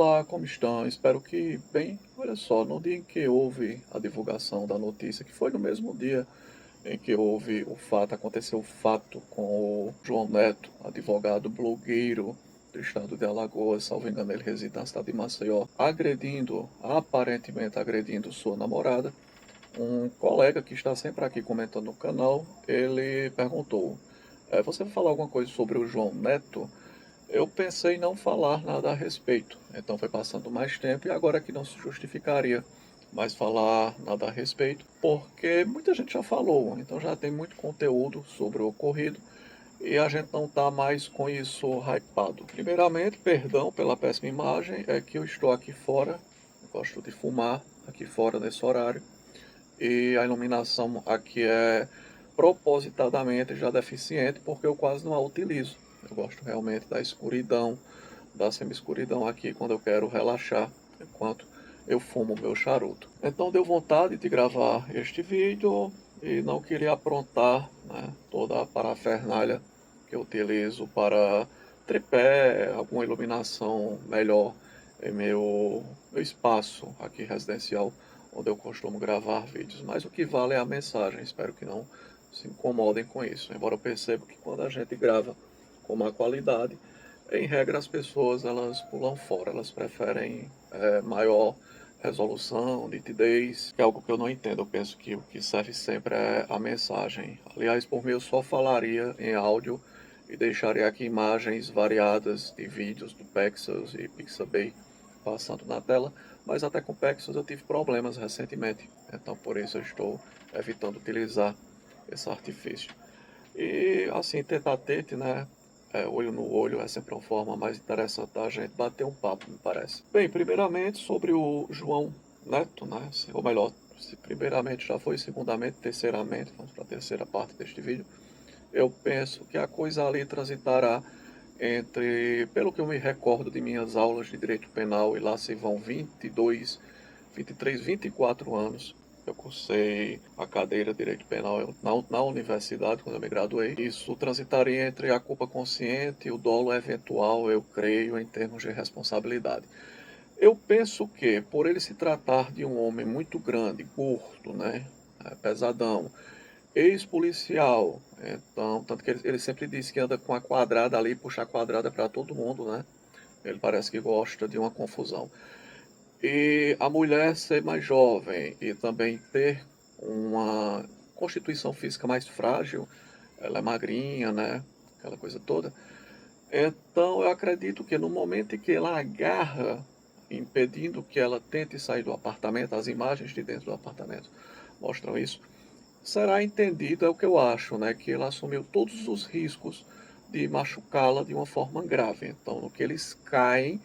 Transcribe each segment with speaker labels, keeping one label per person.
Speaker 1: Olá, como estão? Espero que bem. Olha só, no dia em que houve a divulgação da notícia, que foi no mesmo dia em que houve o fato, aconteceu o fato com o João Neto, advogado blogueiro do estado de Alagoas, salvo engano, ele reside na cidade de Maceió, aparentemente agredindo sua namorada. Um colega que está sempre aqui comentando no canal, ele perguntou: você vai falar alguma coisa sobre o João Neto? Eu pensei em não falar nada a respeito, então foi passando mais tempo e agora que não se justificaria mais falar nada a respeito, porque muita gente já falou, então já tem muito conteúdo sobre o ocorrido e a gente não está mais com isso hypado. Primeiramente, perdão pela péssima imagem, é que eu estou aqui fora, gosto de fumar aqui fora nesse horário e a iluminação aqui é propositadamente já deficiente porque eu quase não a utilizo. Eu gosto realmente da escuridão, da semi-escuridão aqui quando eu quero relaxar enquanto eu fumo meu charuto. Então deu vontade de gravar este vídeo e não queria aprontar, né, toda a parafernália que eu utilizo para tripé, alguma iluminação melhor em meu espaço aqui residencial onde eu costumo gravar vídeos. Mas o que vale é a mensagem, espero que não se incomodem com isso. Embora eu perceba que quando a gente grava com má qualidade, em regra as pessoas elas pulam fora, elas preferem maior resolução, nitidez, que é algo que eu não entendo. Eu penso que o que serve sempre é a mensagem. Aliás, por mim eu só falaria em áudio e deixaria aqui imagens variadas de vídeos do Pexels e Pixabay passando na tela, mas até com Pexels eu tive problemas recentemente, então por isso eu estou evitando utilizar esse artifício. E assim, tete a tete, né? Olho no olho é sempre uma forma mais interessante da gente bater um papo, me parece. Bem, primeiramente sobre o João Neto, né? Ou melhor, se primeiramente já foi, segundamente, terceiramente, vamos para a terceira parte deste vídeo. Eu penso que a coisa ali transitará entre, pelo que eu me recordo de minhas aulas de direito penal, e lá se vão 22, 23, 24 anos. Eu cursei a cadeira de Direito Penal na universidade, quando eu me graduei. Isso transitaria entre a culpa consciente e o dolo eventual, eu creio, em termos de responsabilidade. Eu penso que, por ele se tratar de um homem muito grande, curto, né, pesadão, ex-policial, então, tanto que ele sempre disse que anda com a quadrada ali, puxar a quadrada para todo mundo, né? Ele parece que gosta de uma confusão. E a mulher ser mais jovem e também ter uma constituição física mais frágil, ela é magrinha, né? Aquela coisa toda. Então eu acredito que no momento em que ela agarra, impedindo que ela tente sair do apartamento, as imagens de dentro do apartamento mostram isso, será entendido, é o que eu acho, né? Que ele assumiu todos os riscos de machucá-la de uma forma grave. Então, no que eles caem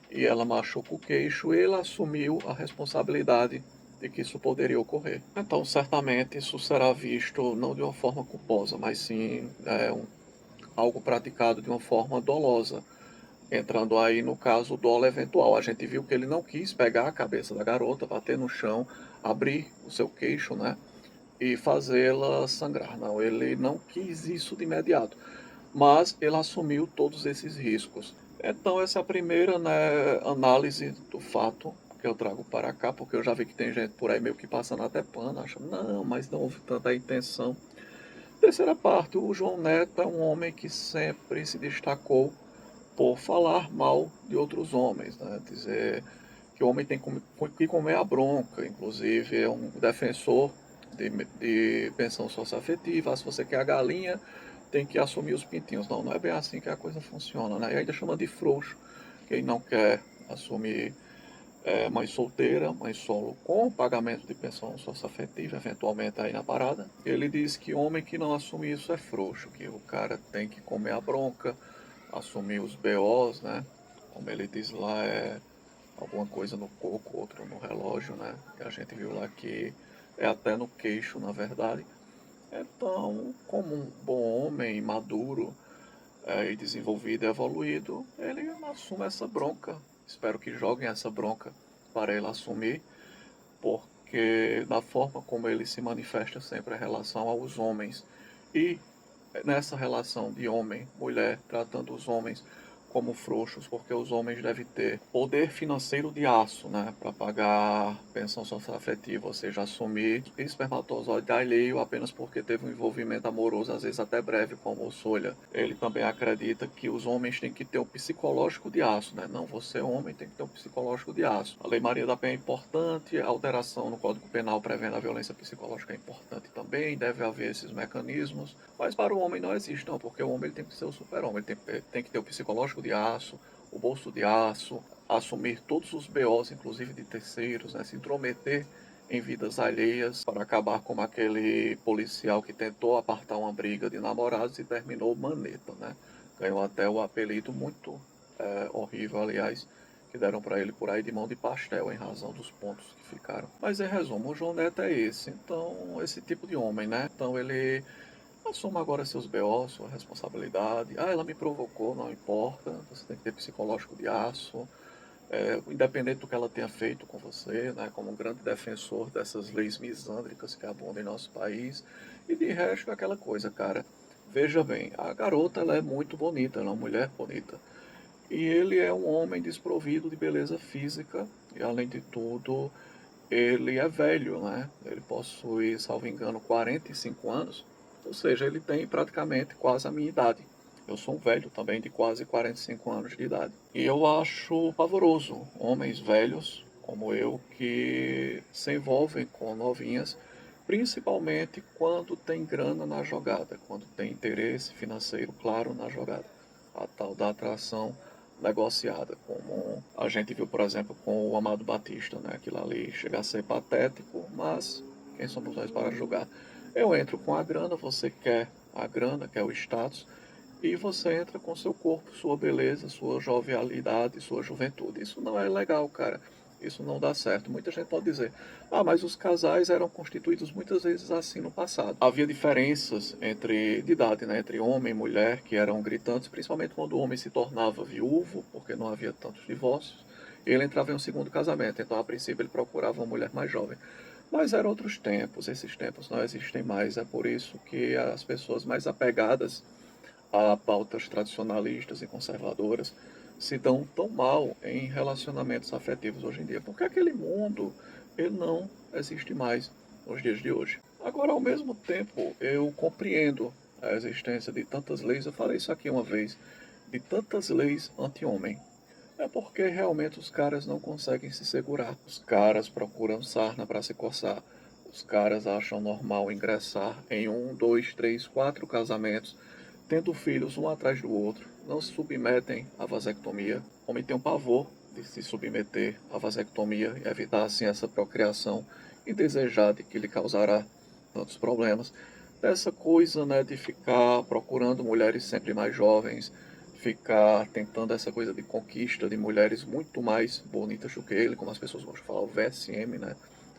Speaker 1: e ela machuca o queixo, ele assumiu a responsabilidade de que isso poderia ocorrer. Então, certamente, isso será visto não de uma forma culposa, mas sim algo praticado de uma forma dolosa. Entrando aí no caso o dolo eventual. A gente viu que ele não quis pegar a cabeça da garota, bater no chão, abrir o seu queixo, né? E fazê-la sangrar. Não, ele não quis isso de imediato, mas ele assumiu todos esses riscos. Então essa é a primeira, né, análise do fato que eu trago para cá, porque eu já vi que tem gente por aí meio que passando até pano, achando, não, mas não houve tanta intenção. Terceira parte, o João Neto é um homem que sempre se destacou por falar mal de outros homens, né? Dizer que o homem tem que comer a bronca, inclusive é um defensor de pensão socioafetiva. Se você quer a galinha, tem que assumir os pintinhos. Não, não é bem assim que a coisa funciona, né? E ainda chama de frouxo quem não quer assumir mãe solteira, mãe solo com pagamento de pensão socioafetiva, eventualmente aí na parada. Ele diz que homem que não assume isso é frouxo, que o cara tem que comer a bronca, assumir os BOs, né? Como ele diz lá, é alguma coisa no coco, outro no relógio, né? E a gente viu lá que é até no queixo, na verdade. Então, como um bom homem maduro e desenvolvido e evoluído, ele assume essa bronca. Espero que joguem essa bronca para ele assumir, porque da forma como ele se manifesta sempre em relação aos homens e nessa relação de homem-mulher, tratando os homens como frouxos, porque os homens devem ter poder financeiro de aço, né, para pagar pensão social afetiva, ou seja, assumir espermatozoide alheio apenas porque teve um envolvimento amoroso, às vezes até breve, com a moçolha. Ele também acredita que os homens têm que ter um psicológico de aço, né, não você homem tem que ter um psicológico de aço. A Lei Maria da Penha é importante, a alteração no Código Penal prevendo a violência psicológica é importante também, deve haver esses mecanismos, mas para o homem não existe não, porque o homem ele tem que ser o super-homem, ele tem que ter o psicológico de aço, o bolso de aço, assumir todos os BOs, inclusive de terceiros, né, se intrometer em vidas alheias para acabar como aquele policial que tentou apartar uma briga de namorados e terminou maneta, né? Ganhou até o apelido muito horrível, aliás, que deram para ele por aí de mão de pastel, em razão dos pontos que ficaram. Mas em resumo, o João Neto é esse, então, esse tipo de homem, né? Então ele assuma agora seus BO, sua responsabilidade. Ah, ela me provocou, não importa. Você tem que ter psicológico de aço. Independente do que ela tenha feito com você, né, como um grande defensor dessas leis misândricas que abundam em nosso país. E de resto, é aquela coisa, cara. Veja bem, a garota ela é muito bonita, ela é uma mulher bonita. E ele é um homem desprovido de beleza física. E além de tudo, ele é velho, né? Ele possui, salvo engano, 45 anos, ou seja, ele tem praticamente quase a minha idade. Eu sou um velho também de quase 45 anos de idade. E eu acho pavoroso homens velhos como eu que se envolvem com novinhas, principalmente quando tem grana na jogada, quando tem interesse financeiro claro na jogada. A tal da atração negociada, como a gente viu, por exemplo, com o Amado Batista, né? Aquilo ali chega a ser patético, mas quem somos nós para julgar? Eu entro com a grana, você quer a grana, quer o status, e você entra com seu corpo, sua beleza, sua jovialidade, sua juventude. Isso não é legal, cara. Isso não dá certo. Muita gente pode dizer, ah, mas os casais eram constituídos muitas vezes assim no passado. Havia diferenças de idade, né, entre homem e mulher, que eram gritantes, principalmente quando o homem se tornava viúvo, porque não havia tantos divórcios, e ele entrava em um segundo casamento. Então, a princípio, ele procurava uma mulher mais jovem. Mas eram outros tempos, esses tempos não existem mais. É por isso que as pessoas mais apegadas a pautas tradicionalistas e conservadoras se dão tão mal em relacionamentos afetivos hoje em dia, porque aquele mundo ele não existe mais nos dias de hoje. Agora, ao mesmo tempo, eu compreendo a existência de tantas leis, eu falei isso aqui uma vez, de tantas leis anti-homem. É porque realmente os caras não conseguem se segurar. Os caras procuram sarna para se coçar. Os caras acham normal ingressar em um, dois, três, quatro casamentos tendo filhos um atrás do outro, não se submetem à vasectomia. O homem tem um pavor de se submeter à vasectomia e evitar assim essa procriação indesejada que lhe causará tantos problemas. Dessa coisa, né, de ficar procurando mulheres sempre mais jovens, ficar tentando essa coisa de conquista de mulheres muito mais bonitas do que ele, como as pessoas gostam de falar, o VSM, né,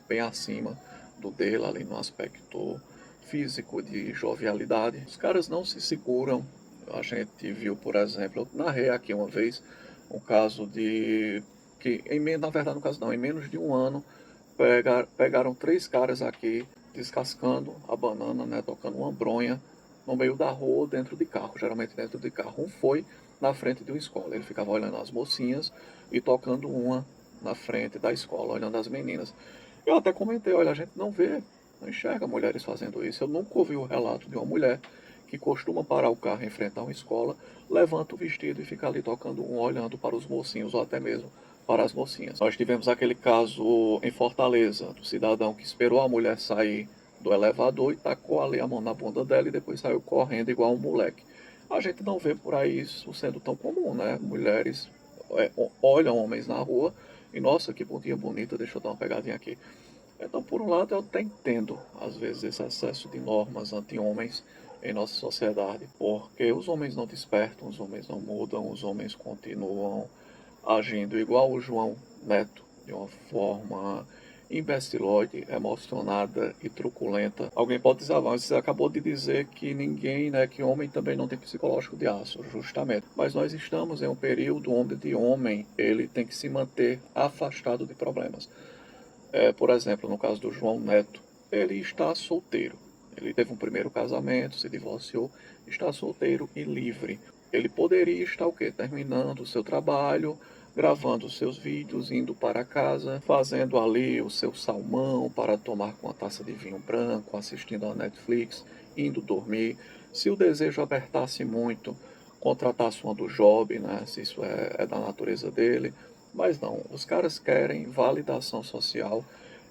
Speaker 1: bem acima do dele ali no aspecto físico, de jovialidade. Os caras não se seguram. A gente viu, por exemplo, eu narrei aqui uma vez um caso de que, na verdade, no caso não, em menos de um ano, pegaram três caras aqui descascando a banana, né, tocando uma bronha no meio da rua, dentro de carro, geralmente dentro de carro. Um foi na frente de uma escola, ele ficava olhando as mocinhas e tocando uma na frente da escola, olhando as meninas. Eu até comentei, olha, a gente não enxerga mulheres fazendo isso. Eu nunca ouvi o relato de uma mulher que costuma parar o carro em frente a uma escola, levanta o vestido e fica ali tocando um, olhando para os mocinhos, ou até mesmo para as mocinhas. Nós tivemos aquele caso em Fortaleza, do cidadão que esperou a mulher sair do elevador e tacou ali a mão na bunda dela e depois saiu correndo igual um moleque. A gente não vê por aí isso sendo tão comum, né? Mulheres olham homens na rua e, nossa, que bundinha bonita, deixa eu dar uma pegadinha aqui. Então, por um lado, eu até entendo, às vezes, esse excesso de normas anti-homens em nossa sociedade, porque os homens não despertam, os homens não mudam, os homens continuam agindo igual o João Neto, de uma forma imbecilóide, emocionada e truculenta. Alguém pode dizer, ah, mas você acabou de dizer que ninguém, né, que homem também não tem psicológico de aço, justamente. Mas nós estamos em um período onde o homem, ele tem que se manter afastado de problemas. Por exemplo, no caso do João Neto, ele está solteiro. Ele teve um primeiro casamento, se divorciou, está solteiro e livre. Ele poderia estar o quê? Terminando o seu trabalho, gravando os seus vídeos, indo para casa, fazendo ali o seu salmão para tomar com uma taça de vinho branco, assistindo a Netflix, indo dormir. Se o desejo apertasse muito, contratasse uma do job, né? Se isso é da natureza dele. Mas não, os caras querem validação social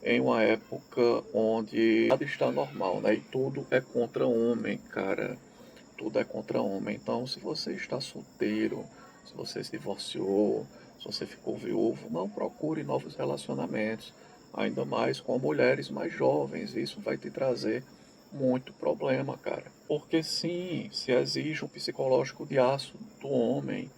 Speaker 1: em uma época onde nada está normal, né? E tudo é contra o homem, cara. Tudo é contra o homem. Então, se você está solteiro, se você se divorciou, se você ficou viúvo, não procure novos relacionamentos, ainda mais com mulheres mais jovens. Isso vai te trazer muito problema, cara. Porque sim, se exige um psicológico de aço do homem,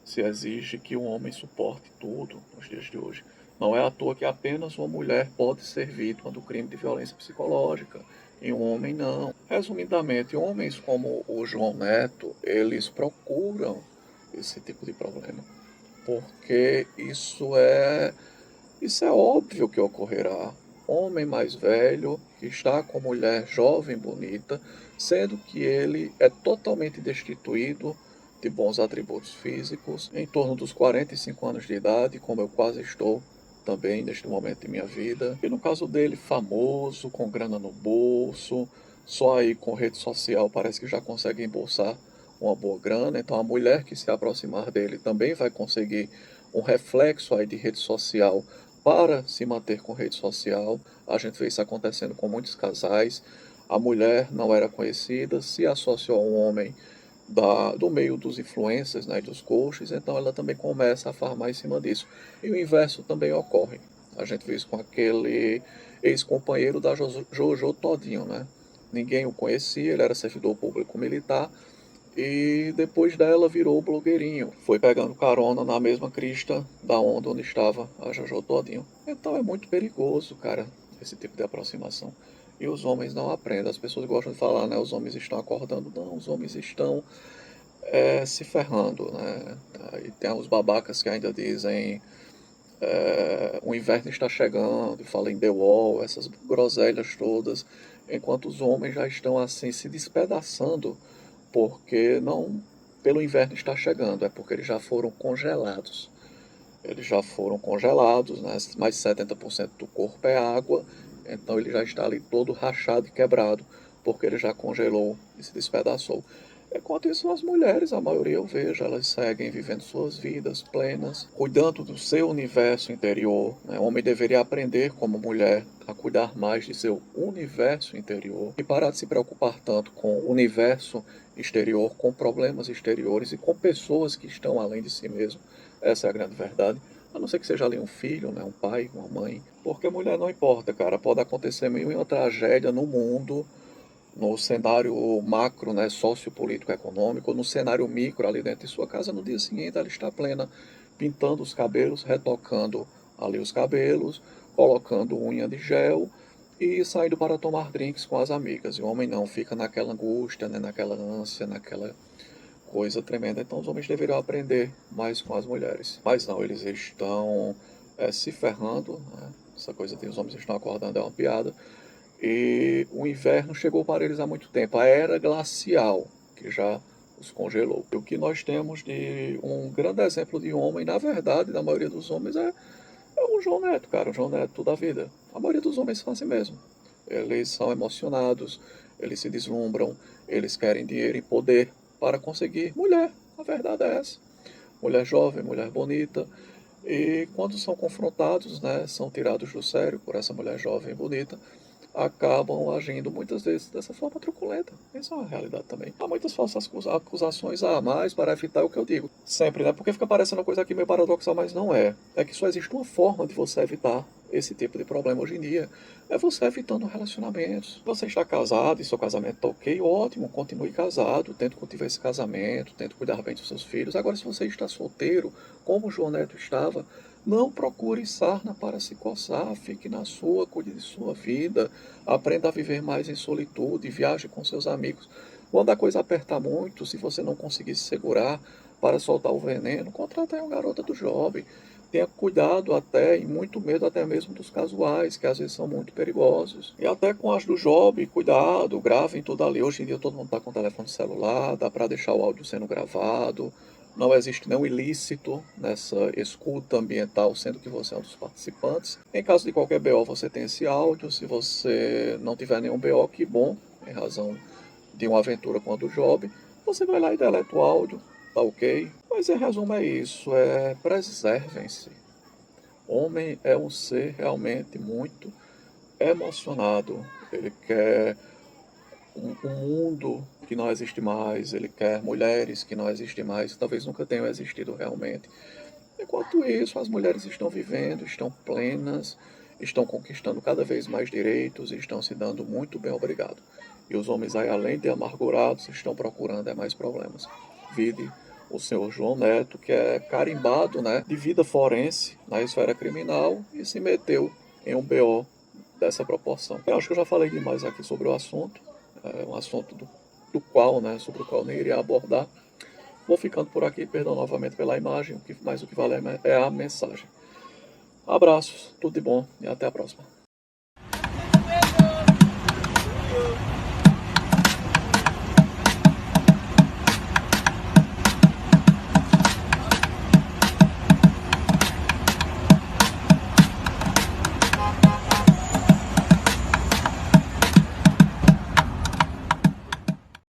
Speaker 1: se exige que o homem suporte tudo nos dias de hoje. Não é à toa que apenas uma mulher pode ser vítima do crime de violência psicológica e um homem não. Resumidamente, homens como o João Neto, eles procuram esse tipo de problema, porque isso é óbvio que ocorrerá. Homem mais velho que está com mulher jovem bonita, sendo que ele é totalmente destituído de bons atributos físicos, em torno dos 45 anos de idade, como eu quase estou também neste momento de minha vida. E no caso dele, famoso, com grana no bolso, só aí com rede social parece que já consegue embolsar uma boa grana. Então a mulher que se aproximar dele também vai conseguir um reflexo aí de rede social para se manter com rede social. A gente vê isso acontecendo com muitos casais. A mulher não era conhecida, se associou a um homem do meio dos influencers, né, dos coaches, então ela também começa a farmar em cima disso. E o inverso também ocorre. A gente viu isso com aquele ex-companheiro da Jojo Todinho, né? Ninguém o conhecia, ele era servidor público militar, e depois dela virou blogueirinho. Foi pegando carona na mesma crista da onda onde estava a Jojo Todinho. Então é muito perigoso, cara, esse tipo de aproximação. E os homens não aprendem. As pessoas gostam de falar, né? Os homens estão acordando. Não, os homens estão se ferrando, né? E tem os babacas que ainda dizem o inverno está chegando, fala em The Wall, essas groselhas todas, enquanto os homens já estão assim se despedaçando, porque não pelo inverno estar chegando, é porque eles já foram congelados. Eles já foram congelados, né? Mais de 70% do corpo é água, então ele já está ali todo rachado e quebrado, porque ele já congelou e se despedaçou. Enquanto isso, as mulheres, a maioria eu vejo, elas seguem vivendo suas vidas plenas, cuidando do seu universo interior, né? O homem deveria aprender, como mulher, a cuidar mais de seu universo interior e parar de se preocupar tanto com o universo exterior, com problemas exteriores e com pessoas que estão além de si mesmo. Essa é a grande verdade. A não ser que seja ali um filho, né, um pai, uma mãe. Porque mulher não importa, cara. Pode acontecer mil e uma tragédia no mundo, no cenário macro, né, sociopolítico econômico, no cenário micro ali dentro de sua casa, no dia seguinte ela está plena, pintando os cabelos, retocando ali os cabelos, colocando unha de gel e saindo para tomar drinks com as amigas. E o homem não fica naquela angústia, né, naquela ânsia, naquela coisa tremenda. Então os homens deveriam aprender mais com as mulheres. Mas não, eles estão se ferrando, né? Essa coisa de os homens estão acordando é uma piada. E o inverno chegou para eles há muito tempo. A era glacial, que já os congelou. E o que nós temos de um grande exemplo de homem, na verdade, da maioria dos homens, é o João Neto, cara. O João Neto da vida. A maioria dos homens são assim mesmo. Eles são emocionados, eles se deslumbram, eles querem dinheiro e poder para conseguir mulher. A verdade é essa. Mulher jovem, mulher bonita. E quando são confrontados, né, são tirados do sério por essa mulher jovem e bonita, acabam agindo muitas vezes dessa forma truculenta. Isso é uma realidade também. Há muitas falsas acusações a mais para evitar o que eu digo. Sempre, né? Porque fica parecendo uma coisa aqui meio paradoxal, mas não é. É que só existe uma forma de você evitar esse tipo de problema hoje em dia. É você evitando relacionamentos. Você está casado e seu casamento está ok, ótimo, continue casado, tente cultivar esse casamento, tente cuidar bem dos seus filhos. Agora, se você está solteiro, como o João Neto estava, não procure sarna para se coçar, fique na sua, cuide de sua vida, aprenda a viver mais em solitude, viaje com seus amigos. Quando a coisa apertar muito, se você não conseguir se segurar para soltar o veneno, contrate aí uma garota do job, tenha cuidado até e muito medo até mesmo dos casuais, que às vezes são muito perigosos. E até com as do Job, cuidado, gravem tudo ali. Hoje em dia todo mundo está com telefone celular, dá para deixar o áudio sendo gravado. Não existe nenhum ilícito nessa escuta ambiental, sendo que você é um dos participantes. Em caso de qualquer BO, você tem esse áudio. Se você não tiver nenhum BO, que bom, em razão de uma aventura com a do Job, você vai lá e deleta o áudio, tá ok? Mas em resumo é isso, preservem-se. Homem é um ser realmente muito emocionado. Ele quer um mundo que não existe mais, ele quer mulheres que não existem mais, talvez nunca tenham existido realmente. Enquanto isso, as mulheres estão vivendo, estão plenas, estão conquistando cada vez mais direitos e estão se dando muito bem, obrigado. E os homens aí, além de amargurados, estão procurando mais problemas. Vide o senhor João Neto, que é carimbado, né, de vida forense na esfera criminal e se meteu em um BO dessa proporção. Eu acho que eu já falei demais aqui sobre o assunto, é um assunto do qual, né, sobre o qual nem iria abordar. Vou ficando por aqui, perdão novamente pela imagem, mas o que vale é a mensagem. Abraços, tudo de bom e até a próxima.